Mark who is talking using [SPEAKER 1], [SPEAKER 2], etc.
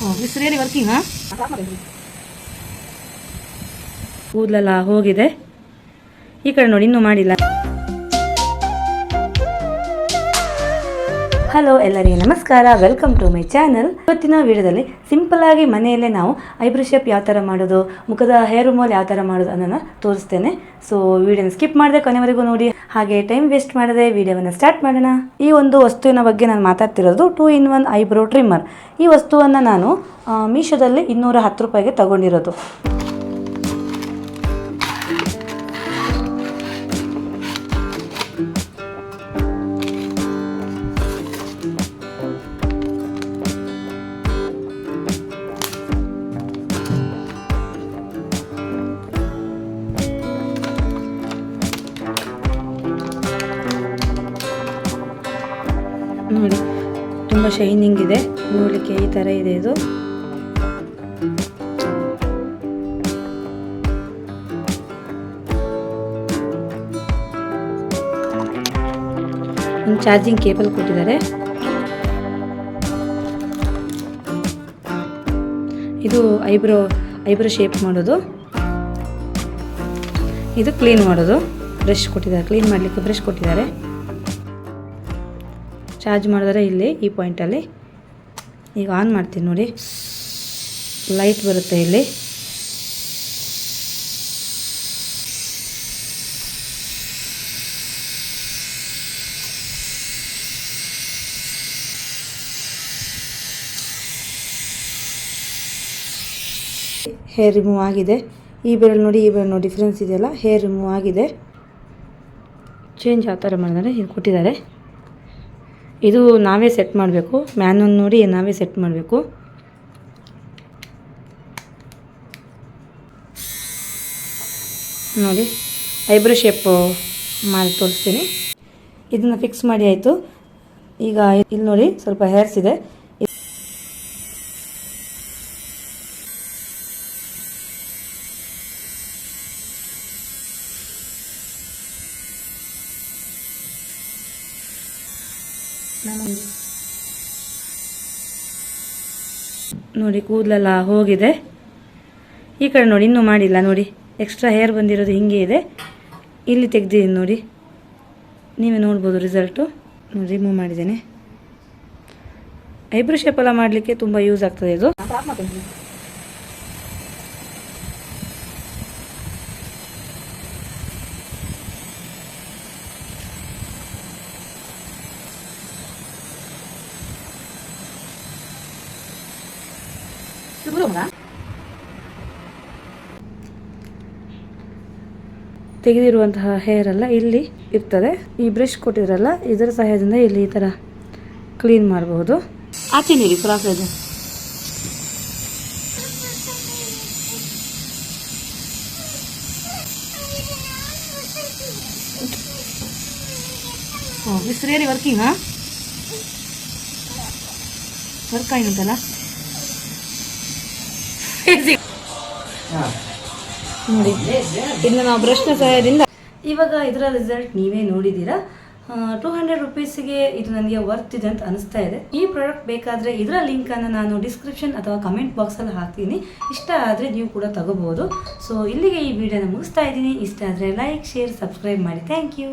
[SPEAKER 1] It's really working. ಕೂದಲೆಲ್ಲ ಹೋಗಿದೆ. ಈ ಕಡೆ ನೋಡಿ, ಇನ್ನೂ ಮಾಡಿಲ್ಲ. ಹಲೋ ಎಲ್ಲರಿಗೆ ನಮಸ್ಕಾರ, ವೆಲ್ಕಮ್ ಟು ಮೈ ಚಾನಲ್. ಇವತ್ತಿನ ವಿಡಿಯೋದಲ್ಲಿ ಸಿಂಪಲ್ ಆಗಿ ಮನೆಯಲ್ಲೇ ನಾವು ಐಬ್ರೋ ಶೇಪ್ ಯಾವ ಥರ ಮಾಡೋದು, ಮುಖದ ಹೇರ್ ರಿಮೂವಲ್ ಯಾವ ಥರ ಮಾಡೋದು ಅನ್ನೋದನ್ನ ತೋರಿಸ್ತೇನೆ. ಸೊ ವಿಡಿಯೋನ ಸ್ಕಿಪ್ ಮಾಡದೆ ಕೊನೆವರೆಗೂ ನೋಡಿ. ಹಾಗೆ ಟೈಮ್ ವೇಸ್ಟ್ ಮಾಡದೆ ವಿಡಿಯೋವನ್ನು ಸ್ಟಾರ್ಟ್ ಮಾಡೋಣ. ಈ ಒಂದು ವಸ್ತುವಿನ ಬಗ್ಗೆ ನಾನು ಮಾತಾಡ್ತಿರೋದು 2-in-1 ಐಬ್ರೋ ಟ್ರಿಮ್ಮರ್. ಈ ವಸ್ತುವನ್ನು ನಾನು ಮೀಶೋದಲ್ಲಿ 210 ರೂಪಾಯಿಗೆ ತಗೊಂಡಿರೋದು. ನೋಡಿ, ತುಂಬ ಶೈನಿಂಗ್ ಇದೆ, ನೋಡಲಿಕ್ಕೆ ಈ ಥರ ಇದೆ. ಇದು ಒಂದು ಚಾರ್ಜಿಂಗ್ ಕೇಬಲ್ ಕೊಟ್ಟಿದ್ದಾರೆ. ಇದು ಐಬ್ರೋ ಶೇಪ್ ಮಾಡೋದು, ಇದು ಕ್ಲೀನ್ ಮಾಡೋದು. ಬ್ರಷ್ ಕೊಟ್ಟಿದ್ದಾರೆ, ಕ್ಲೀನ್ ಮಾಡಲಿಕ್ಕೆ ಬ್ರಷ್ ಕೊಟ್ಟಿದ್ದಾರೆ. ಚಾರ್ಜ್ ಮಾಡಿದ್ರೆ ಇಲ್ಲಿ ಈ ಪಾಯಿಂಟಲ್ಲಿ. ಈಗ ಆನ್ ಮಾಡ್ತೀನಿ ನೋಡಿ, ಲೈಟ್ ಬರುತ್ತೆ ಇಲ್ಲಿ. ಹೇರ್ ರಿಮೂವ್ ಆಗಿದೆ. ಈ ಬೆರಳು ನೋಡಿ, ಈ ಬೆರಳು ನೋಡಿ, ಡಿಫ್ರೆನ್ಸ್ ಇದೆಯಲ್ಲ, ಹೇರ್ ರಿಮೂವ್ ಆಗಿದೆ. ಚೇಂಜ್ ಯಾವ ಥರ ಮಾಡಿದರೆ ಇದು ಕೊಟ್ಟಿದ್ದಾರೆ. ಇದು ನಾವೇ ಸೆಟ್ ಮಾಡಬೇಕು, ಮ್ಯಾನುವಲ್ ನೋಡಿ ನಾವೇ ಸೆಟ್ ಮಾಡಬೇಕು. ನೋಡಿ, ಐಬ್ರೋ ಶೇಪ್ ಮಾಡಿ ತೋರಿಸ್ತೀನಿ. ಇದನ್ನು ಫಿಕ್ಸ್ ಮಾಡಿ ಆಯಿತು. ಈಗ ಇಲ್ಲಿ ನೋಡಿ, ಸ್ವಲ್ಪ ಹೇರ್ಸ್ ಇದೆ. ನೋಡಿ, ಕೂದಲೆಲ್ಲ ಹೋಗಿದೆ. ಈ ಕಡೆ ನೋಡಿ, ಇನ್ನೂ ಮಾಡಿಲ್ಲ ನೋಡಿ, ಎಕ್ಸ್ಟ್ರಾ ಹೇರ್ ಬಂದಿರೋದು ಹಿಂಗೆ ಇದೆ. ಇಲ್ಲಿ ತೆಗ್ದಿದ್ದೀನಿ ನೋಡಿ, ನೀವೇ ನೋಡ್ಬೋದು ರಿಸಲ್ಟು. ನೋಡಿ, ರಿಮೂವ್ ಮಾಡಿದ್ದೇನೆ. ಐಬ್ರೋ ಶೇಪ್ ಎಲ್ಲ ಮಾಡಲಿಕ್ಕೆ ತುಂಬ ಯೂಸ್ ಆಗ್ತದೆ ಇದು. ತೆಗೆದಿರುವಂತಹ ಹೇರ್ ಎಲ್ಲ ಇಲ್ಲಿ ಇರ್ತದೆ. ಈ ಬ್ರಷ್ ಕೊಟ್ಟಿದ್ರಲ್ಲ, ಇದರ ಸಹಾಯದಿಂದ ಇಲ್ಲಿ ಈ ಥರ ಕ್ಲೀನ್ ಮಾಡಬಹುದು. ಆಚೆ ನೀಡಿ ಕ್ರಾಸ್ ಇದೆ. It's really working. ವರ್ಕ್ ಆಗಿತ್ತಲ್ಲ. ನೋಡಿ, ಇನ್ನು ನಾವು ಬ್ರಷ್ನ ಸಹಾಯದಿಂದ ಇವಾಗ ಇದರ ರಿಸಲ್ಟ್ ನೀವೇ ನೋಡಿದ್ದೀರಾ. 200 ರುಪೀಸಿಗೆ ಇದು ನನಗೆ ವರ್ತ್ ಇದೆ ಅಂತ ಅನಿಸ್ತಾ ಇದೆ. ಈ ಪ್ರಾಡಕ್ಟ್ ಬೇಕಾದರೆ ಇದರ ಲಿಂಕನ್ನು ನಾನು ಡಿಸ್ಕ್ರಿಪ್ಷನ್ ಅಥವಾ ಕಮೆಂಟ್ ಬಾಕ್ಸಲ್ಲಿ ಹಾಕ್ತೀನಿ. ಇಷ್ಟ ಆದರೆ ನೀವು ಕೂಡ ತಗೋಬಹುದು. ಸೊ ಇಲ್ಲಿಗೆ ಈ ವಿಡಿಯೋನ ಮುಗಿಸ್ತಾ ಇದ್ದೀನಿ. ಇಷ್ಟ ಆದರೆ ಲೈಕ್, ಶೇರ್, ಸಬ್ಸ್ಕ್ರೈಬ್ ಮಾಡಿ. Thank you.